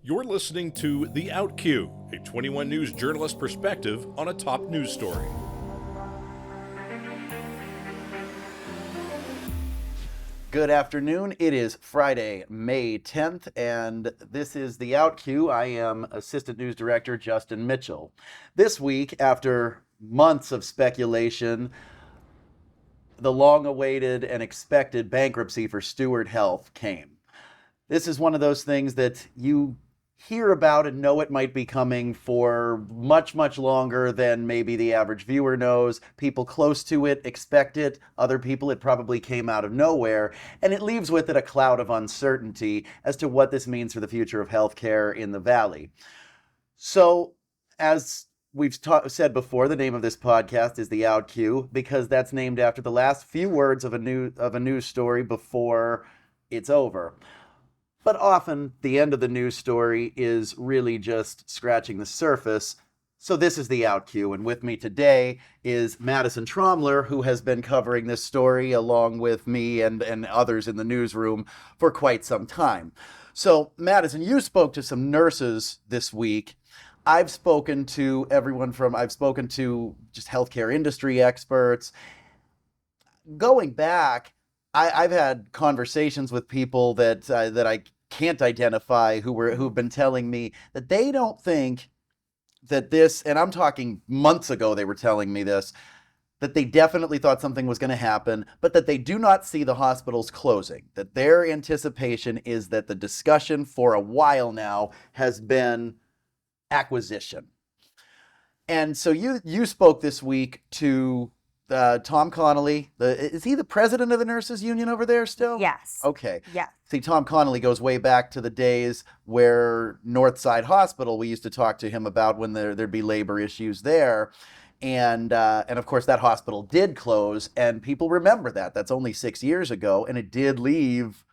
You're listening to The Outcue, a 21 News journalist perspective on a top news story. Good afternoon. It is Friday, May 10th, and this is The Outcue. I am Assistant News Director Justin Mitchell. This week, after months of speculation, the long-awaited and expected bankruptcy for Steward Health came. This is one of those things that you hear about and know it might be coming for much, much longer than maybe the average viewer knows. People close to it expect it. Other people, it probably came out of nowhere. And it leaves with it a cloud of uncertainty as to what this means for the future of healthcare in the Valley. So, as we've said before, the name of this podcast is The Outcue because that's named after the last few words of a news story before it's over. But often, the end of the news story is really just scratching the surface. So this is The Outcue, and with me today is Madison Tromler, who has been covering this story along with me and others in the newsroom for quite some time. So, Madison, you spoke to some nurses this week. I've spoken to just healthcare industry experts. Going back, I've had conversations with people that I can't identify who've been telling me that they don't think that this, and I'm talking months ago they were telling me this, that they definitely thought something was going to happen, but that they do not see the hospitals closing. That their anticipation is that the discussion for a while now has been acquisition. And so you spoke this week to Tom Connolly. Is he the president of the nurses union over there still? Yes. Okay. Yeah. See, Tom Connolly goes way back to the days where Northside Hospital, we used to talk to him about when there'd be labor issues there. And of course, that hospital did close, and people remember that. That's only 6 years ago, and it did leave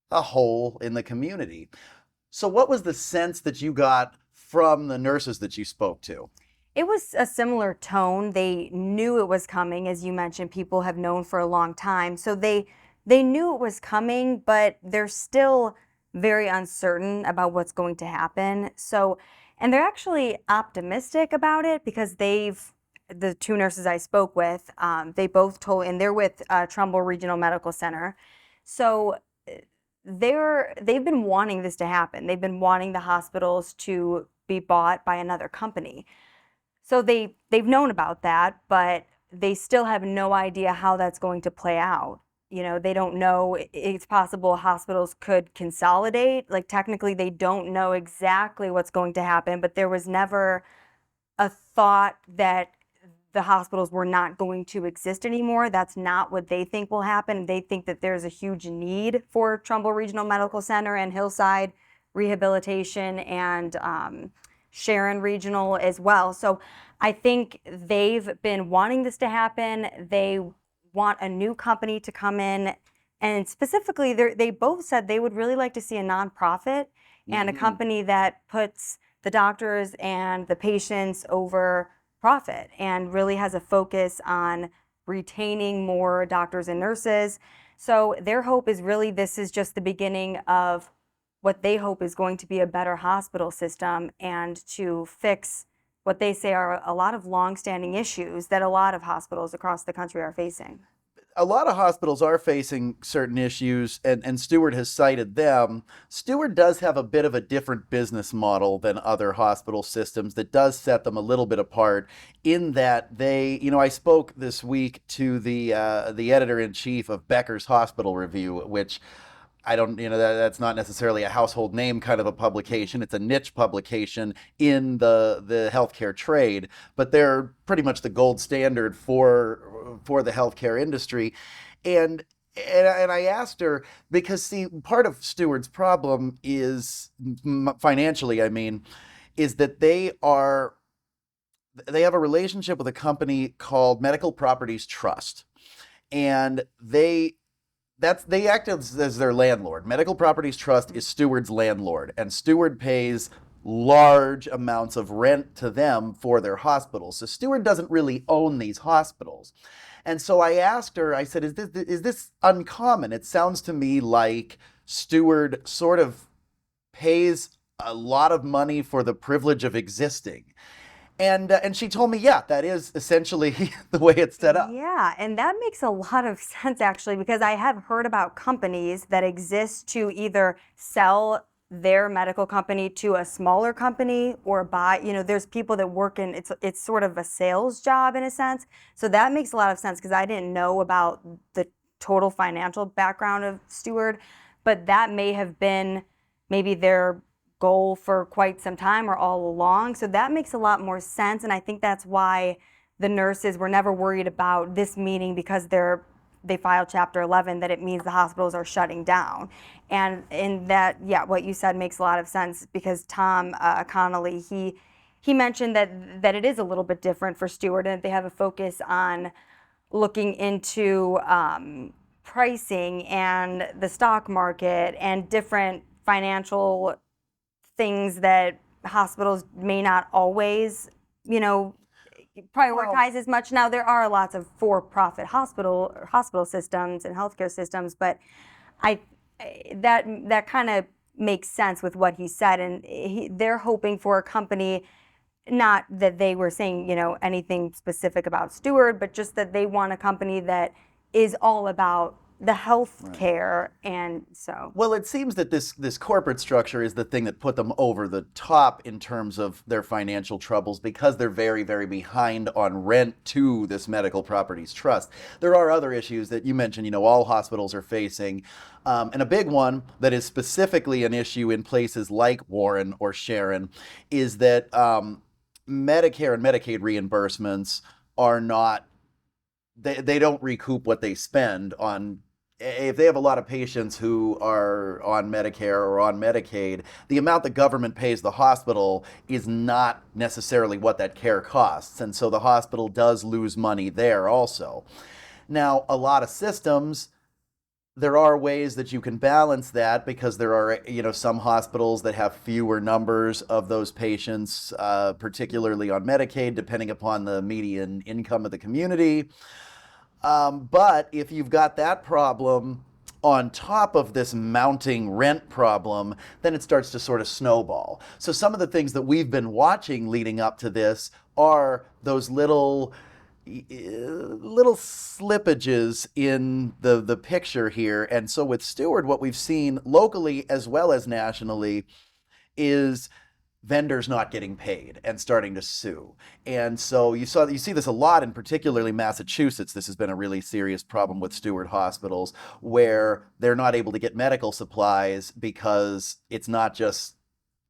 a hole in the community. So what was the sense that you got from the nurses that you spoke to? It was a similar tone. They knew it was coming. As you mentioned, people have known for a long time. So they knew it was coming, but they're still very uncertain about what's going to happen. So, and they're actually optimistic about it because the two nurses I spoke with, they both told, and they're with Trumbull Regional Medical Center. So they've been wanting this to happen. They've been wanting the hospitals to be bought by another company. So they've known about that, but they still have no idea how that's going to play out. You know, they don't know. It's possible hospitals could consolidate. Like, technically, they don't know exactly what's going to happen, but there was never a thought that the hospitals were not going to exist anymore. That's not what they think will happen. They think that there's a huge need for Trumbull Regional Medical Center and Hillside Rehabilitation and Sharon Regional as well. So I think they've been wanting this to happen. They want a new company to come in. And specifically, they both said they would really like to see a nonprofit and a company that puts the doctors and the patients over profit and really has a focus on retaining more doctors and nurses. So their hope is really this is just the beginning of what they hope is going to be a better hospital system and to fix what they say are a lot of longstanding issues that a lot of hospitals across the country are facing. A lot of hospitals are facing certain issues, and Steward has cited them. Steward does have a bit of a different business model than other hospital systems that does set them a little bit apart in that they, I spoke this week to the editor-in-chief of Becker's Hospital Review, which I don't, that's not necessarily a household name kind of a publication. It's a niche publication in the healthcare trade, but they're pretty much the gold standard for the healthcare industry. And I asked her, because see, part of Steward's problem is financially, is that they have a relationship with a company called Medical Properties Trust. And they act as their landlord. Medical Properties Trust is Steward's landlord, and Steward pays large amounts of rent to them for their hospitals. So Steward doesn't really own these hospitals. And so I asked her, I said, is this uncommon? It sounds to me like Steward sort of pays a lot of money for the privilege of existing. And she told me, yeah, that is essentially the way it's set up. Yeah, and that makes a lot of sense actually, because I have heard about companies that exist to either sell their medical company to a smaller company or buy, there's people that work in it's sort of a sales job in a sense. So that makes a lot of sense because I didn't know about the total financial background of Steward, but that may have been maybe their goal for quite some time or all along. So that makes a lot more sense. And I think that's why the nurses were never worried about this meeting because they filed Chapter 11, that it means the hospitals are shutting down. And in that, yeah, what you said makes a lot of sense because Tom Connolly, he mentioned that it is a little bit different for Steward and that they have a focus on looking into pricing and the stock market and different financial things that hospitals may not always, prioritize as much. Now there are lots of for-profit hospital systems and healthcare systems, but that kind of makes sense with what he said, and they're hoping for a company. Not that they were saying, anything specific about Steward, but just that they want a company that is all about the health care. And so, well, it seems that this corporate structure is the thing that put them over the top in terms of their financial troubles because they're very, very behind on rent to this medical properties trust. There are other issues that you mentioned, all hospitals are facing. And a big one that is specifically an issue in places like Warren or Sharon is that Medicare and Medicaid reimbursements are not, they don't recoup what they spend on. If they have a lot of patients who are on Medicare or on Medicaid, the amount the government pays the hospital is not necessarily what that care costs. And so the hospital does lose money there also. Now, a lot of systems, there are ways that you can balance that because there are, some hospitals that have fewer numbers of those patients, particularly on Medicaid, depending upon the median income of the community. But if you've got that problem on top of this mounting rent problem, then it starts to sort of snowball. So some of the things that we've been watching leading up to this are those little slippages in the picture here. And so with Steward, what we've seen locally as well as nationally is vendors not getting paid and starting to sue. And so you see this a lot in particularly Massachusetts. This has been a really serious problem with Steward hospitals where they're not able to get medical supplies because it's not just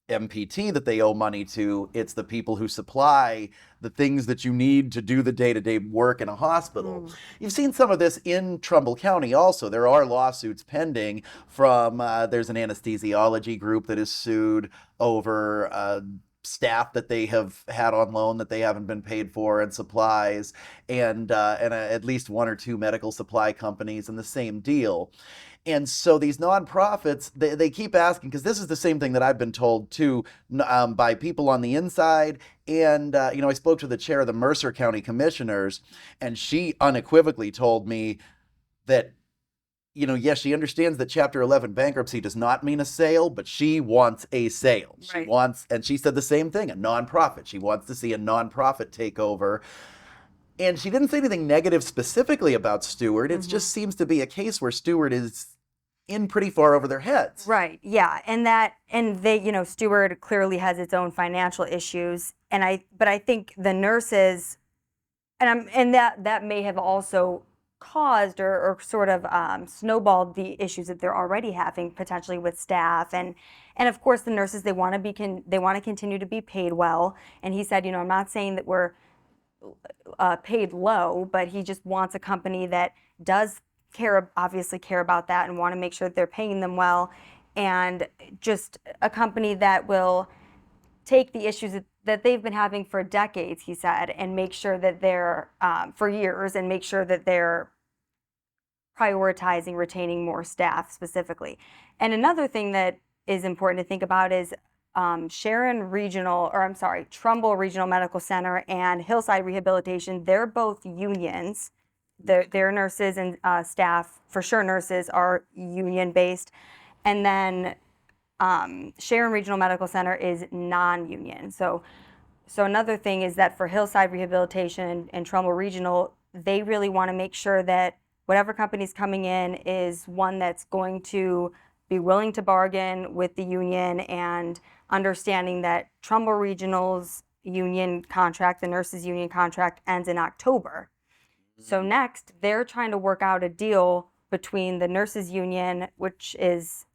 MPT that they owe money to, it's the people who supply the things that you need to do the day-to-day work in a hospital. You've seen some of this in Trumbull County also. There are lawsuits pending from, there's an anesthesiology group that is sued over staff that they have had on loan that they haven't been paid for and supplies, and at least one or two medical supply companies in the same deal. And so these nonprofits, they keep asking, because this is the same thing that I've been told too by people on the inside. And, I spoke to the chair of the Mercer County Commissioners, and she unequivocally told me that, yes, she understands that Chapter 11 bankruptcy does not mean a sale, but she wants a sale. She wants, and she said the same thing, a nonprofit. She wants to see a nonprofit take over. And she didn't say anything negative specifically about Steward. It just seems to be a case where Steward is in pretty far over their heads. Right. Yeah. And they, Steward clearly has its own financial issues. But I think the nurses, and that may have also caused or sort of snowballed the issues that they're already having potentially with staff. And of course the nurses, they want to continue to be paid well. And he said, I'm not saying that we're paid low, but he just wants a company that does obviously care about that and want to make sure that they're paying them well, and just a company that will take the issues that they've been having for decades, he said, and make sure that they're for years, and make sure that they're prioritizing retaining more staff specifically. And another thing that is important to think about is Trumbull Regional Medical Center and Hillside Rehabilitation, they're both unions. Their nurses and staff, for sure nurses, are union based. And then Sharon Regional Medical Center is non-union. So another thing is that for Hillside Rehabilitation and Trumbull Regional, they really want to make sure that whatever company's coming in is one that's going to be willing to bargain with the union, and understanding that Trumbull Regional's union contract, the nurses union contract, ends in October. So next, they're trying to work out a deal between the nurses union, which is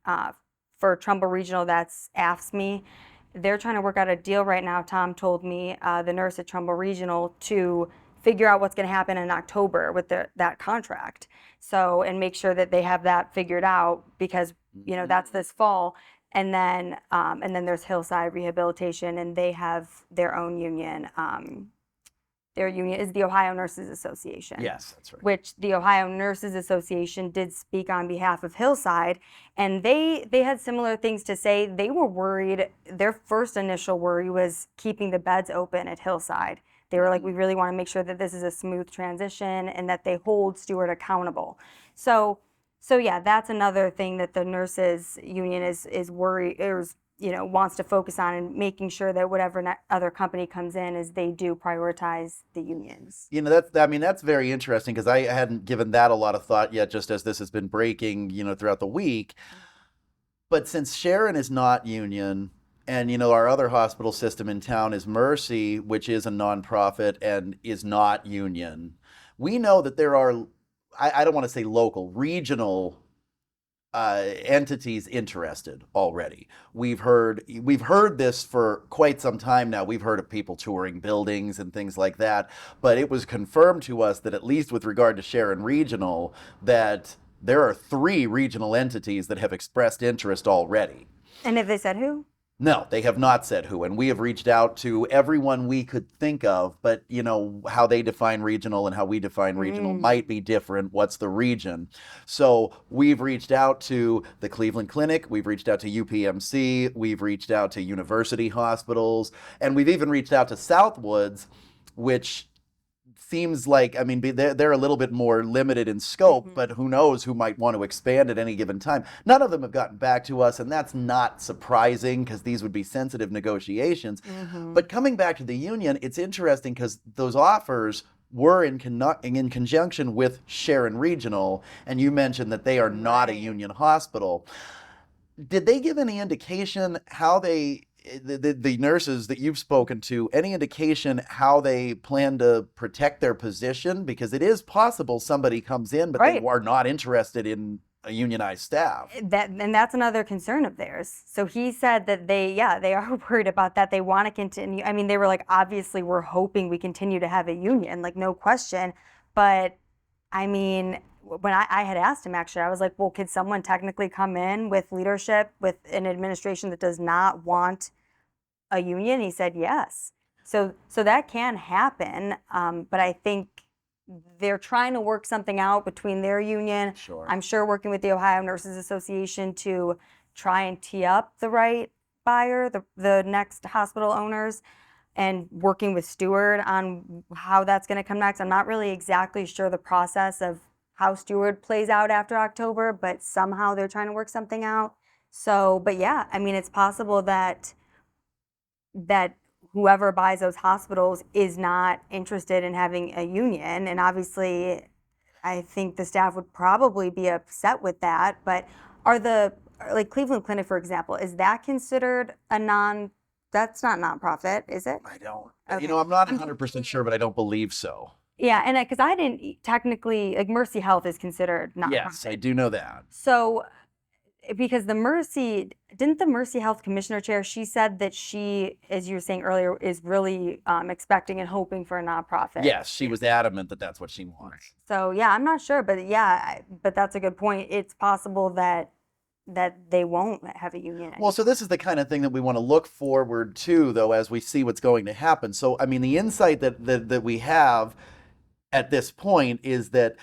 for Trumbull Regional, that's AFSCME. They're trying to work out a deal right now, Tom told me, the nurse at Trumbull Regional, to figure out what's going to happen in October with that contract. So, and make sure that they have that figured out, because, you know, that's this fall. And then there's Hillside Rehabilitation, and they have their own union. Their union is the Ohio Nurses Association. Yes, that's right. Which the Ohio Nurses Association did speak on behalf of Hillside, and they had similar things to say. They were worried. Their first initial worry was keeping the beds open at Hillside. They were like, we really want to make sure that this is a smooth transition and that they hold Stewart accountable. So yeah, that's another thing that the nurses union is worried, or wants to focus on, and making sure that whatever other company comes in, is they do prioritize the unions. That's very interesting, because I hadn't given that a lot of thought yet, just as this has been breaking, throughout the week. But since Sharon is not union, and our other hospital system in town is Mercy, which is a nonprofit and is not union, we know that there are, I don't want to say local, regional entities interested already. We've heard this for quite some time now. We've heard of people touring buildings and things like that, but it was confirmed to us that, at least with regard to Sharon Regional, that there are 3 regional entities that have expressed interest already. And have they said who? No, they have not said who, and we have reached out to everyone we could think of, but how they define regional and how we define regional might be different. What's the region? So we've reached out to the Cleveland Clinic, we've reached out to UPMC, we've reached out to university hospitals, and we've even reached out to Southwoods, which seems like, they're a little bit more limited in scope, but who knows who might want to expand at any given time. None of them have gotten back to us, and that's not surprising, because these would be sensitive negotiations. But coming back to the union, it's interesting, because those offers were in conjunction with Sharon Regional, and you mentioned that they are not a union hospital. Did they give any indication how the nurses that you've spoken to, any indication how they plan to protect their position? Because it is possible somebody comes in, but they are not interested in a unionized staff. And that's another concern of theirs. So he said that they are worried about that. They want to continue. They were like, obviously we're hoping we continue to have a union, like, no question. But when I had asked him, actually, I was like, well, could someone technically come in with leadership, with an administration that does not want a union? He said yes. So that can happen, but I think they're trying to work something out between their union. Sure. I'm sure working with the Ohio Nurses Association to try and tee up the right buyer, the next hospital owners, and working with Stewart on how that's going to come next. I'm not really exactly sure the process of how Stewart plays out after October, but somehow they're trying to work something out. So, but yeah, it's possible that whoever buys those hospitals is not interested in having a union. And obviously, I think the staff would probably be upset with that. But like Cleveland Clinic, for example, is that considered that's not nonprofit, is it? I don't. Okay. I'm not 100% sure, but I don't believe so. Yeah, and because I didn't technically, like, Mercy Health is considered nonprofit. Yes, I do know that. So, because the Mercy Health Commissioner Chair, she said that she, as you were saying earlier, is really expecting and hoping for a nonprofit. Yes, she was adamant that that's what she wants. So yeah, I'm not sure, but yeah, but that's a good point. It's possible that they won't have a union. Well, so this is the kind of thing that we want to look forward to, though, as we see what's going to happen. So, the insight that we have at this point is that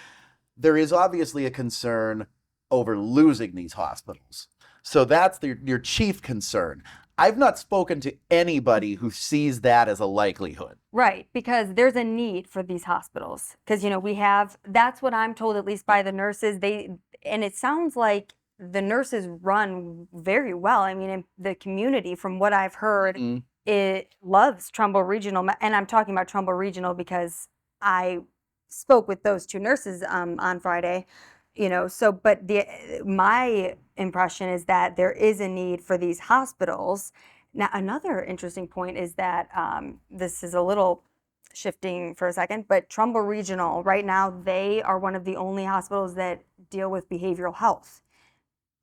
there is obviously a concern over losing these hospitals. So that's your chief concern. I've not spoken to anybody who sees that as a likelihood. Right, because there's a need for these hospitals. Because, that's what I'm told, at least by the nurses. And it sounds like the nurses run very well. I mean, in the community, from what I've heard, it loves Trumbull Regional, and I'm talking about Trumbull Regional because I spoke with those two nurses on Friday. So but my impression is that there is a need for these hospitals. Now, another interesting point is that this is a little shifting for a second, but Trumbull Regional right now, they are one of the only hospitals that deal with behavioral health.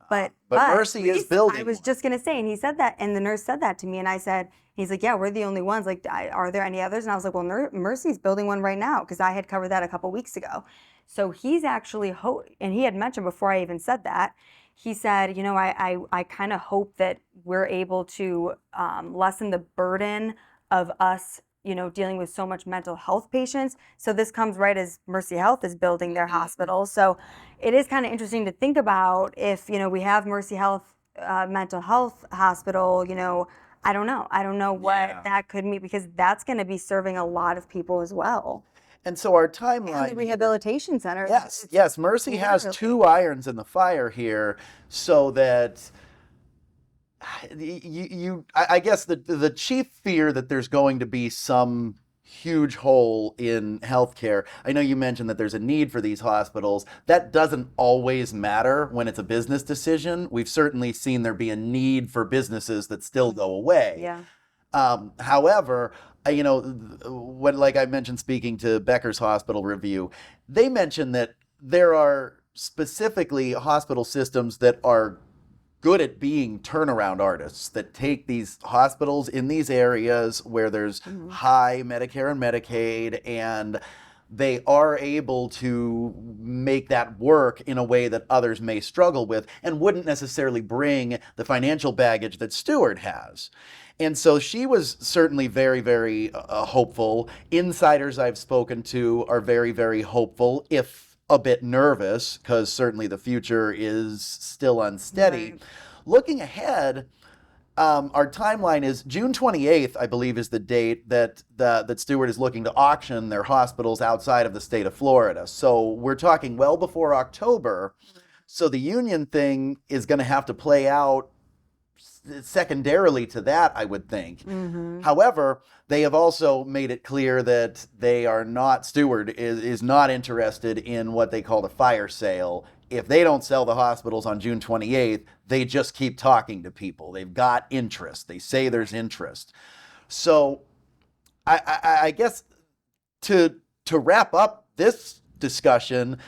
But Mercy is building. I was just going to say, and he said that, and the nurse said that to me, and I said, he's like, yeah, we're the only ones. Like, are there any others? And I was like, well, Mercy's building one right now, because I had covered that a couple weeks ago. So he's actually, and he had mentioned before I even said that, he said, I kind of hope that we're able to lessen the burden of us, dealing with so much mental health patients. So this comes right as Mercy Health is building their hospital. So it is kind of interesting to think about if, we have Mercy Health mental health hospital, I don't know what that could mean, because that's going to be serving a lot of people as well. And so our timeline. And the rehabilitation center. Yes. Mercy has two irons in the fire here, so that I guess the chief fear that there's going to be some huge hole in healthcare. I know you mentioned that there's a need for these hospitals. That doesn't always matter when it's a business decision. We've certainly seen there be a need for businesses that still go away. Yeah. However, when, like I mentioned, speaking to Becker's Hospital Review, they mentioned that there are specifically hospital systems that are good at being turnaround artists, that take these hospitals in these areas where there's high Medicare and Medicaid, and they are able to make that work in a way that others may struggle with and wouldn't necessarily bring the financial baggage that Stewart has. And so she was certainly very, very hopeful. Insiders I've spoken to are very, very hopeful, if a bit nervous, because certainly the future is still unsteady. Right. Looking ahead, our timeline is June 28th, I believe, is the date that Stewart is looking to auction their hospitals outside of the state of Florida. So we're talking well before October. So the union thing is going to have to play out secondarily to that, I would think. However, they have also made it clear that they are not, Stewart is not interested in what they call the fire sale. If they don't sell the hospitals on June 28th, they just keep talking to people. They've got interest. They say there's interest. So I guess to wrap up this discussion,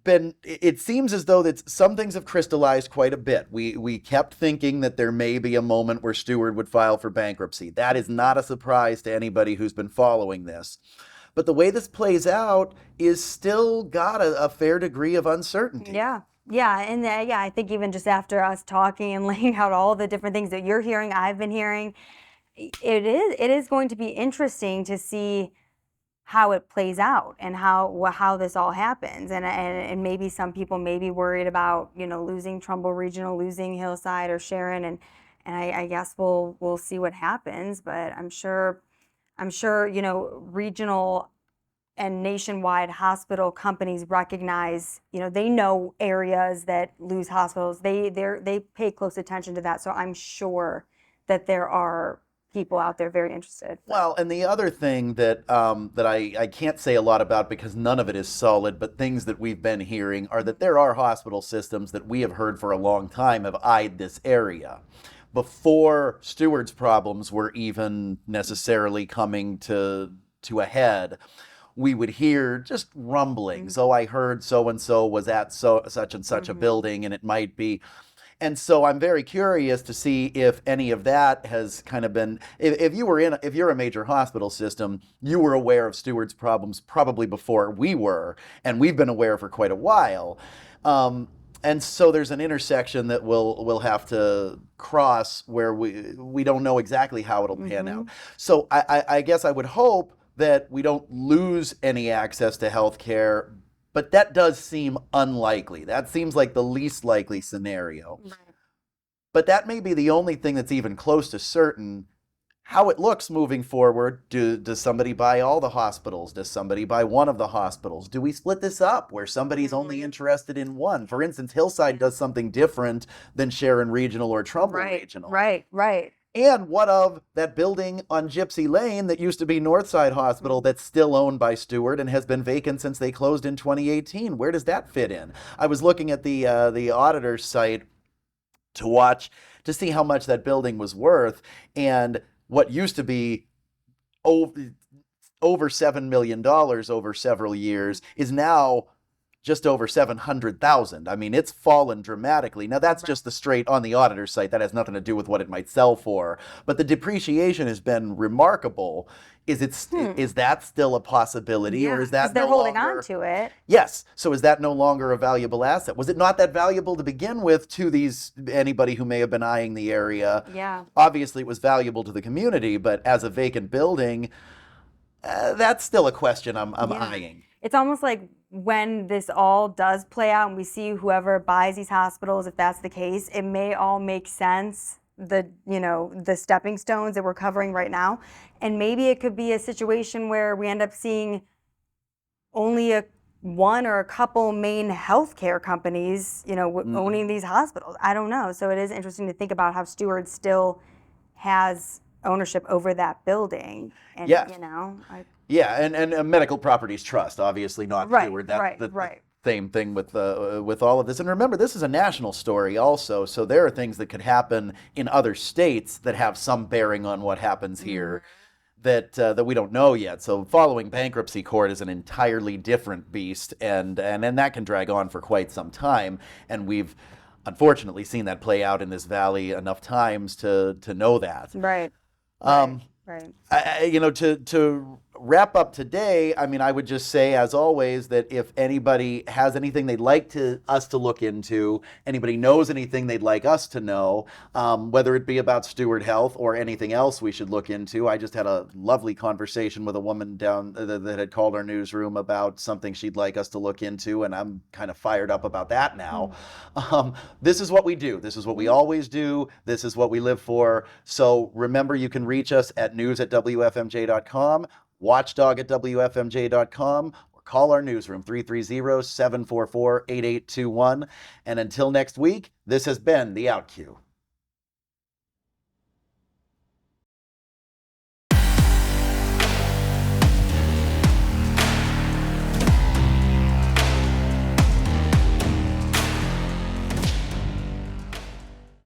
it seems as though that some things have crystallized quite a bit. We kept thinking that there may be a moment where Stewart would file for bankruptcy. That is not a surprise to anybody who's been following this. But the way this plays out is still got a fair degree of uncertainty. Yeah. And I think even just after us talking and laying out all the different things that you're hearing, I've been hearing, it is going to be interesting to see how it plays out and how this all happens, and maybe some people may be worried about losing Trumbull Regional, losing Hillside or Sharon, and I guess we'll see what happens. But I'm sure regional and nationwide hospital companies recognize, they know areas that lose hospitals. They pay close attention to that. So I'm sure that there are people out there very interested. Well, and the other thing that I can't say a lot about because none of it is solid, but things that we've been hearing are that there are hospital systems that we have heard for a long time have eyed this area. Before Stewart's problems were even necessarily coming to a head, we would hear just rumblings. Oh, I heard so-and-so was at such and such a building, and it might be. And so I'm very curious to see if any of that has kind of been, if you're a major hospital system, you were aware of Stewart's problems probably before we were, and we've been aware for quite a while. And so there's an intersection that we'll have to cross where we don't know exactly how it'll pan out. So I guess I would hope that we don't lose any access to health care, but that does seem unlikely. That seems like the least likely scenario. Right. But that may be the only thing that's even close to certain. how it looks moving forward. Does somebody buy all the hospitals? Does somebody buy one of the hospitals? Do we split this up where somebody's only interested in one? For instance, Hillside does something different than Sharon Regional or Trumbull Regional. Right. And what of that building on Gypsy Lane that used to be Northside Hospital that's still owned by Stewart and has been vacant since they closed in 2018? Where does that fit in? I was looking at the auditor's site to see how much that building was worth, and what used to be over $7 million over several years is now just over 700,000. I mean, it's fallen dramatically. Now that's just the straight on the auditor's site. That has nothing to do with what it might sell for. But the depreciation has been remarkable. Is that still a possibility, or is that they're no holding longer... on to it? Yes. So is that no longer a valuable asset? Was it not that valuable to begin with to anybody who may have been eyeing the area? Yeah. Obviously, it was valuable to the community, but as a vacant building, that's still a question I'm eyeing. It's almost like when this all does play out and we see whoever buys these hospitals, if that's the case, it may all make sense, the stepping stones that we're covering right now. And maybe it could be a situation where we end up seeing only one or a couple main healthcare companies, owning these hospitals. I don't know. So it is interesting to think about how Stewart still has ownership over that building. And, Yes. Yeah, and a Medical Properties Trust, obviously not Stewart. That's the same thing with all of this. And remember, this is a national story also, so there are things that could happen in other states that have some bearing on what happens here that we don't know yet. So following bankruptcy court is an entirely different beast, and that can drag on for quite some time. And we've unfortunately seen that play out in this valley enough times to know that. Right. To wrap up today, I mean, I would just say, as always, that if anybody has anything they'd like us to look into, anybody knows anything they'd like us to know, whether it be about Stewart Health or anything else we should look into. I just had a lovely conversation with a woman down that had called our newsroom about something she'd like us to look into, and I'm kind of fired up about that now. This is what we do. This is what we always do. This is what we live for. So remember, you can reach us at news@wfmj.com, watchdog@wfmj.com, or call our newsroom 330-744-8821. And until next week, this has been the Outcue.